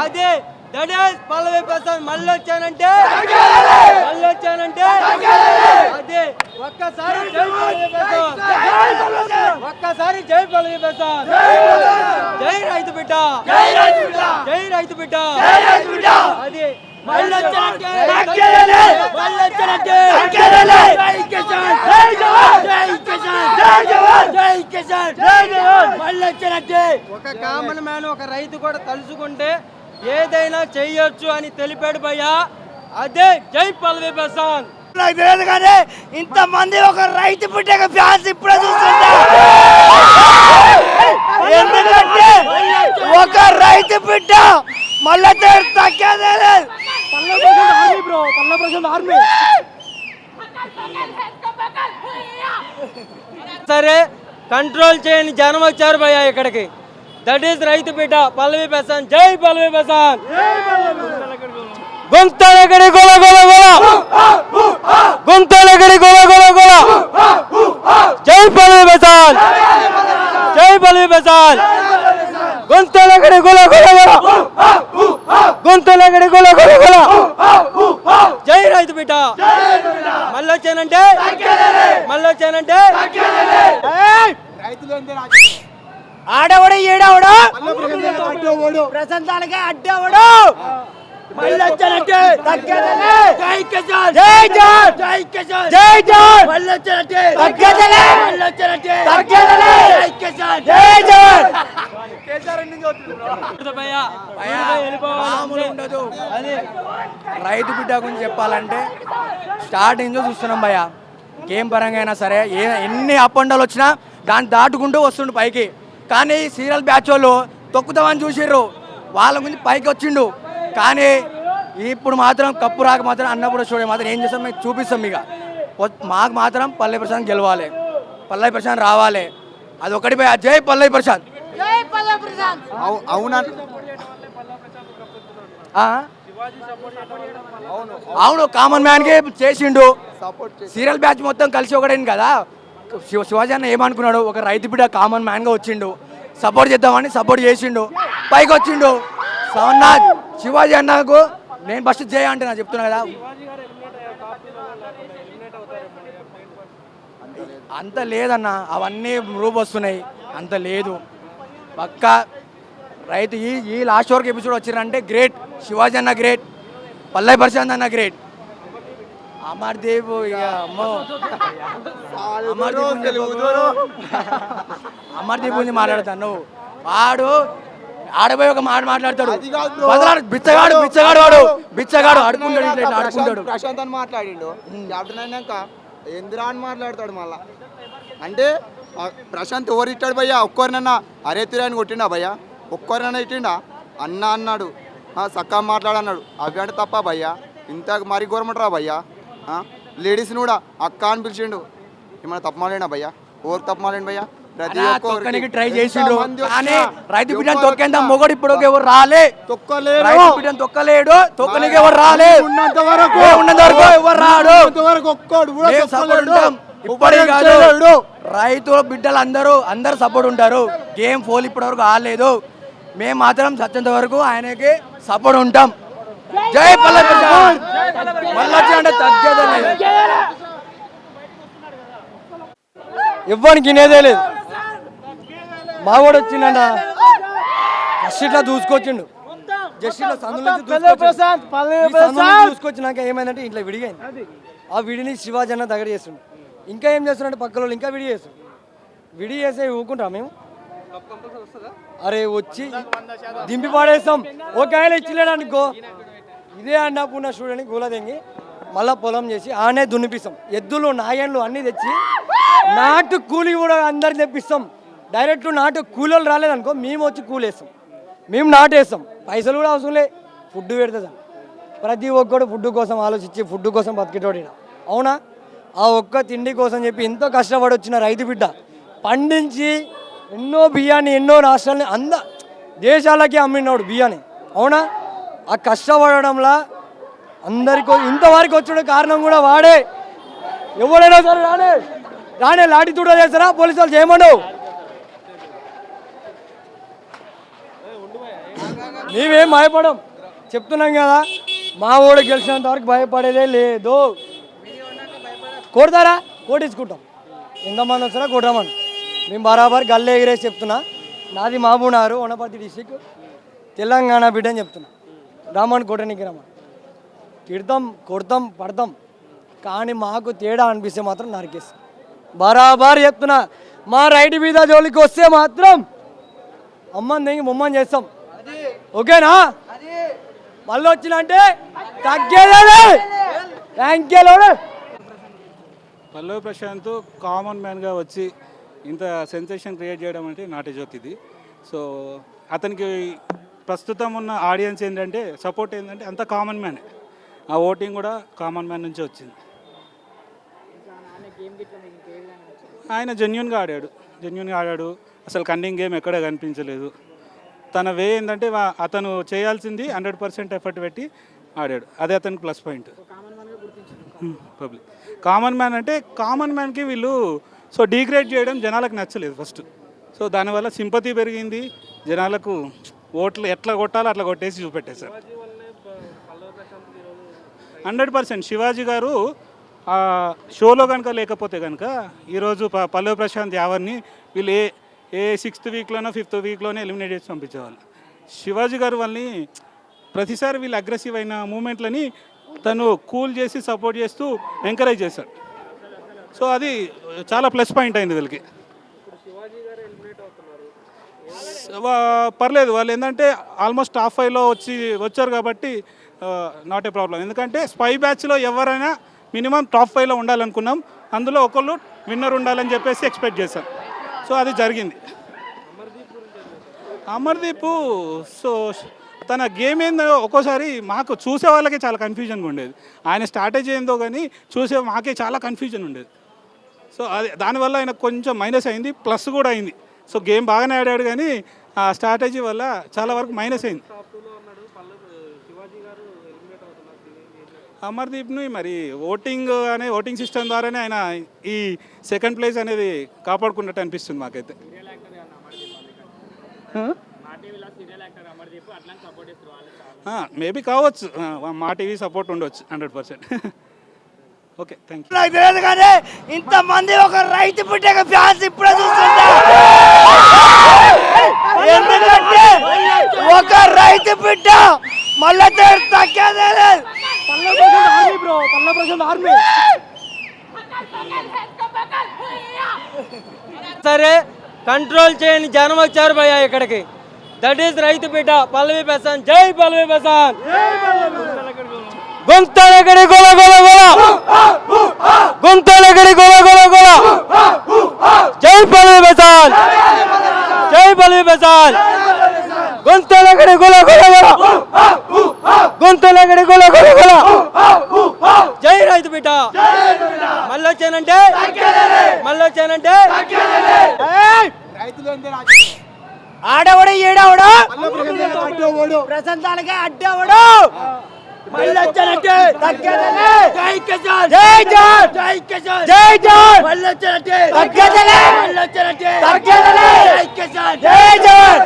అదే that is పల్లవి ప్రసాద్. మళ్ళీ వచ్చానంటే అదే ఒక్కసారి జై పల్లవి ప్రసాద్, ఒక్కసారి జై పల్లవి ప్రసాద్. జై రైతు బిడ్డ, జై రైతు బిడ్డ. అది మళ్ళీ వచ్చానంటే ఒక కామన్ మ్యాన్, ఒక రైతు కూడా తలుచుకుంటే ఏదైనా చెయ్యొచ్చు అని తెలిపాడు భయ్యా. అదే జై పల్లవి ప్రసాద్. నాకు తెలియదు కానీ ఇంతమంది ఒక రైతు బిడ్డ ఫ్యాన్స్ ఇప్పుడే చూస్తుంటా. ఎందుకంటే ఒక రైతు బిడ్డ మళ్ళీ తగ్గేదే లేదు. సరే కంట్రోల్ చేయని జనం వచ్చారు భయ్యా ఇక్కడికి. దట్ ఈస్ రైతు బిడ్డ పల్లవి ప్రసాద్. జై పల్లవి ప్రసాద్. గుంతలగడి గొల గొల గొల, గుంతలగడి గొల గొల గొల. జై పల్లవి ప్రసాద్, జై పల్లవి ప్రసాద్. గుంతలగడి గొల గొల గొల, గుంతలగడి గొల గొల గొల. జై రైతు బిడ్డ. మళ్ళీ వచ్చానంటే ఆడవడు ఈడవడు ప్రశాంతానికి అడ్డవడు. మళ్ళీ వచ్చానంటే జై కిసాన్, జై జాన్, జై కిసాన్, జై జాన్. మళ్ళీ వచ్చానంటే మళ్ళీ వచ్చానంటే జై కిసాన్, జై జాన్. రైతు బిడ్డ గురించి చెప్పాలంటే స్టార్టింగ్ చూస్తున్నాం భయ్య. గేమ్ పరంగా అయినా సరే ఎన్ని అప్ అండ్ డౌన్లు వచ్చినా దాన్ని దాటుకుంటూ వస్తుండు పైకి. కానీ సీరియల్ బ్యాచ్ వాళ్ళు తొక్కుతామని చూసిర్రు, వాళ్ళ గురించి పైకి వచ్చిండు. కానీ ఇప్పుడు మాత్రం కప్పు రాక మాత్రం అన్నప్పుడు చూడే మాత్రం ఏం చేస్తాం మేము చూపిస్తాం. ఇక మాకు మాత్రం పల్లవి ప్రశాంత్ గెలవాలి, పల్లవి ప్రశాంత్ రావాలి. అది ఒకటి భయ్య. జై పల్లవి ప్రశాంత్. అవునా? అవును, కామన్ మ్యాన్ కి చేసిండు. సీరియల్ బ్యాచ్ మొత్తం కలిసి ఒకటైంది కదా. శివాజీ అన్న ఏమనుకున్నాడు, ఒక రైతు బిడ్డ కామన్ మ్యాన్ గా వచ్చిండు, సపోర్ట్ చేద్దామని సపోర్ట్ చేసిండు, పైకి వచ్చిండు. సవన్నాథ్ శివాజీ అన్నకు నేను ఫస్ట్ జయ అంటే నా చెప్తున్నా కదా. అంత లేదన్న, అవన్నీ రూపు వస్తున్నాయి, అంత లేదు. పక్క రైతు ఈ లాస్ట్ వరకు ఎపిసోడ్ వచ్చిరంటే గ్రేట్. శివాజీ అన్న గ్రేట్, పల్లవి ప్రశాంత్ అన్న గ్రేట్. అమర్దీప్ ఇక అమ్మో, అమర్దీప్ గురించి మాట్లాడతాను. వాడు ఆడపోయి ఒక మాట మాట్లాడతాడు, బిచ్చగాడు బిచ్చగాడు వాడు బిచ్చగాడు ఆడుకుంటాడు, ఇట్లా ఆడుకుంటాడు. ప్రశాంత్ అని మాట్లాడిండు, క్యాప్టెన్ అయినాక ఎందురా అని మాట్లాడతాడు మళ్ళా. అంటే ప్రశాంత్ ఎవరు ఇట్టాడు భయ్యా? ఒక్కరినన్నా అరే తిరాని కొట్టిండా భయ్యా? ఒక్కరినన్నా ఇట్టిండా? అన్న అన్నాడు, సక్కా మాట్లాడన్నాడు. అవి అంటే తప్ప భయ్యా? ఇంత మరీ గవర్నమెంట్ రా భయ్యా? లేడీస్ని కూడా అక్క అని పిలిచిండు. ఏమైనా తప్పు మాట్లాడినా భయ్యా? ఎవరు తప్పు మాట్లాడి భయ్యా? ప్రతి ఒక్కరికి ట్రై చేసిండు. కానీ రైతు బిడ్డను తొక్కేంత మొగడు ఇప్పుడు ఎవరు రాలే, రైతు బిడ్డను తొక్కలేడు, తొక్కనికి ఎవరు రాలే, ఉన్నంత వరకు ఎవరు రాడు. ఇప్పటి కాదు, రైతు బిడ్డలు అందరూ సపోర్ట్ ఉంటారు. గేమ్ ఫోల్ ఇప్పటి వరకు ఆడలేదు, మేము మాత్రం సత్యంత వరకు ఆయనకి సపోర్ట్ ఉంటాం. జై పల్లవి ప్రశాంత్. మళ్ళీ అంటే తగ్గేదే, ఇవ్వడానికి వినేదే లేదు. మా కూడా వచ్చిండ జస్ట్ ఇట్లా దూసుకొచ్చిండు, జస్ట్ ఇట్లా చూసుకొచ్చినాక ఏమైందంటే ఇంట్లో విడిగైంది. ఆ విడిని శివాజీ అన్న దగ్గర చేస్తుండు. ఇంకా ఏం చేస్తున్నాడు, పక్కన వాళ్ళు ఇంకా విడి చేస్తుండు. విడి చేసే ఊరుకుంటాం మేము? అరే వచ్చి దింపి పాడేస్తాం. ఒకవేళ ఇచ్చలేడు అనుకో, ఇదే అన్నపూర్ణ స్టూడెంట్ని గూలదెంగి మళ్ళీ పొలం చేసి ఆనే దున్నిపిస్తాం. ఎద్దులు నాయన్లు అన్నీ తెచ్చి నాటు కూలి కూడా అందరికి తెప్పిస్తాం. డైరెక్ట్ నాటు కూలీలు రాలేదనుకో మేము వచ్చి కూలేస్తాం, మేము నాటేస్తాం. పైసలు కూడా అవసరం లే, ఫుడ్ పెడుతుంది. ప్రతి ఒక్కడు ఫుడ్ కోసం ఆలోచించి ఫుడ్ కోసం బతికేటోడు. అవునా? ఆ ఒక్క తిండి కోసం చెప్పి ఎంతో కష్టపడి వచ్చిన రైతు బిడ్డ పండించి ఎన్నో బియ్యాన్ని ఎన్నో రాష్ట్రాలని దేశాలకి అమ్మినాడు బియ్యాన్ని. అవునా? ఆ కష్టపడడంలా అందరికీ ఇంతవరకు వచ్చిన కారణం కూడా వాడే. ఎవడైనా సరే రానే లాఠీ తూడ చేస్తారా పోలీసు వాళ్ళు చేయమను. మేమేం భయపడం, చెప్తున్నాం కదా. మా ఓడు గెలిచినంత వరకు భయపడేదే లేదు. కొడతారా కోటించుకుంటాం, ఎంతమంది వస్తారా కొట్టమని. మేము బరాబర్ గల్లే ఎగిరేసి చెప్తున్నా. నాది మహబూబ్నగర్, వనపర్తి డిస్టిక్, తెలంగాణ బిడ్డ అని చెప్తున్నా. రమ్మని కొట్టనికి రమ్మని, తిడతాం, కొడతాం, పడతాం. కానీ మాకు తేడా అనిపిస్తే మాత్రం నరికేస్తాం. బరాబర్ చెప్తున్నా. మా రైట్ మీద జోలికి వస్తే మాత్రం అమ్మని దిగి బొమ్మని చేస్తాం. ఓకేనా? మళ్ళీ వచ్చినంటే తగ్గేదే. Thank you. Pallavi Prashanth common మ్యాన్గా వచ్చి ఇంత సెన్సేషన్ క్రియేట్ చేయడం అంటే నాటి జోక్ ఇది. సో అతనికి ప్రస్తుతం ఉన్న ఆడియన్స్ ఏంటంటే, సపోర్ట్ ఏంటంటే అంత కామన్ మ్యానే. ఆ ఓటింగ్ కూడా కామన్ మ్యాన్ నుంచే వచ్చింది. ఆయన జెన్యున్గా ఆడాడు. అసలు కన్నింగ్ గేమ్ ఎక్కడ కనిపించలేదు. తన వే ఏంటంటే అతను చేయాల్సింది 100% ఎఫర్ట్ పెట్టి ఆడాడు. అదే అతనికి plus point. Public common man అంటే, కామన్ మ్యాన్కి వీళ్ళు సో డీగ్రేడ్ చేయడం జనాలకు నచ్చలేదు ఫస్ట్. సో దానివల్ల సింపతి పెరిగింది. జనాలకు ఓట్లు ఎట్లా కొట్టాలో అట్లా కొట్టేసి చూపెట్టేశారు. 100% శివాజీ గారు షోలో కనుక లేకపోతే కనుక ఈరోజు పల్లవి ప్రశాంత్ యావర్ని వీళ్ళు ఏ 6th వీక్లోనో 5th వీక్లోనే ఎలిమినేట్ చేసి పంపించేవాళ్ళు. శివాజీ గారు వాళ్ళని ప్రతిసారి వీళ్ళు అగ్రెసివ్ అయిన మూమెంట్లని తను కూల్ చేసి సపోర్ట్ చేస్తూ ఎంకరేజ్ చేశాడు. సో అది చాలా ప్లస్ పాయింట్ అయింది వీళ్ళకి. పర్లేదు, వాళ్ళు ఏంటంటే ఆల్మోస్ట్ టాప్ 5లో వచ్చారు కాబట్టి నాట్ ఏ ప్రాబ్లం. ఎందుకంటే స్పై బ్యాచ్లో ఎవరైనా మినిమం టాప్ 5లో ఉండాలనుకున్నాం. అందులో ఒకళ్ళు విన్నర్ ఉండాలని చెప్పేసి ఎక్స్పెక్ట్ చేశాం. సో అది జరిగింది. అమర్దీప్ సో తన గేమ్ ఏందో ఒక్కోసారి మాకు చూసే వాళ్ళకే చాలా కన్ఫ్యూజన్గా ఉండేది. ఆయన స్ట్రాటజీ ఏందో కానీ చూసే మాకే చాలా కన్ఫ్యూజన్ ఉండేది. సో అది దానివల్ల ఆయన కొంచెం మైనస్ అయింది, ప్లస్ కూడా అయింది. సో గేమ్ బాగానే ఆడాడు కానీ ఆ స్ట్రాటజీ వల్ల చాలా వరకు మైనస్ అయింది. అమర్దీప్ని మరి ఓటింగ్ సిస్టమ్ ద్వారానే ఆయన ఈ సెకండ్ ప్లేస్ అనేది కాపాడుకున్నట్టు అనిపిస్తుంది మాకైతే. మేబీ కావచ్చు, మా టీవీ సపోర్ట్ ఉండవచ్చు 100%. Okay, thank you. నాకు తెలియదు కానీ ఇంతమంది ఒక రైతు బిడ్డగా ఫ్యాన్స్ ఇప్పుడే చూస్తుంటా. ఎందుకంటే ఒక రైతు బిడ్డ మళ్ళీ తగ్గేదే లేదు. సరే, కంట్రోల్ చేయని జనం వచ్చారు భయ్యా ఇక్కడికి. దట్ ఈస్ రైతు బిడ్డ పల్లవి ప్రశాంత్. జై పల్లవి ప్రశాంత్. గుంతలగడి గొల గొల గొల, గుంతలగడి గొల గొల గొల. జై పల్లవి ప్రశాంత్, జై పల్లవి ప్రశాంత్. గుంతలగడి గొల గొల గొల, గుంతలగడి గొల గొల గొల. జై రైతు బిడ్డ. మళ్ళీ వచ్చానంటే ఆడవడు ఈడవడు ప్రశాంతానికి అడ్డవడు. మళ్ళీ వచ్చానంటే తగ్గేదలే. జై కిసాన్, జై జాన్, జై కిసాన్, జై జాన్. మళ్ళీ వచ్చానంటే తగ్గేదలే, మళ్ళీ వచ్చానంటే తగ్గేదలే. జై కిసాన్, జై జాన్.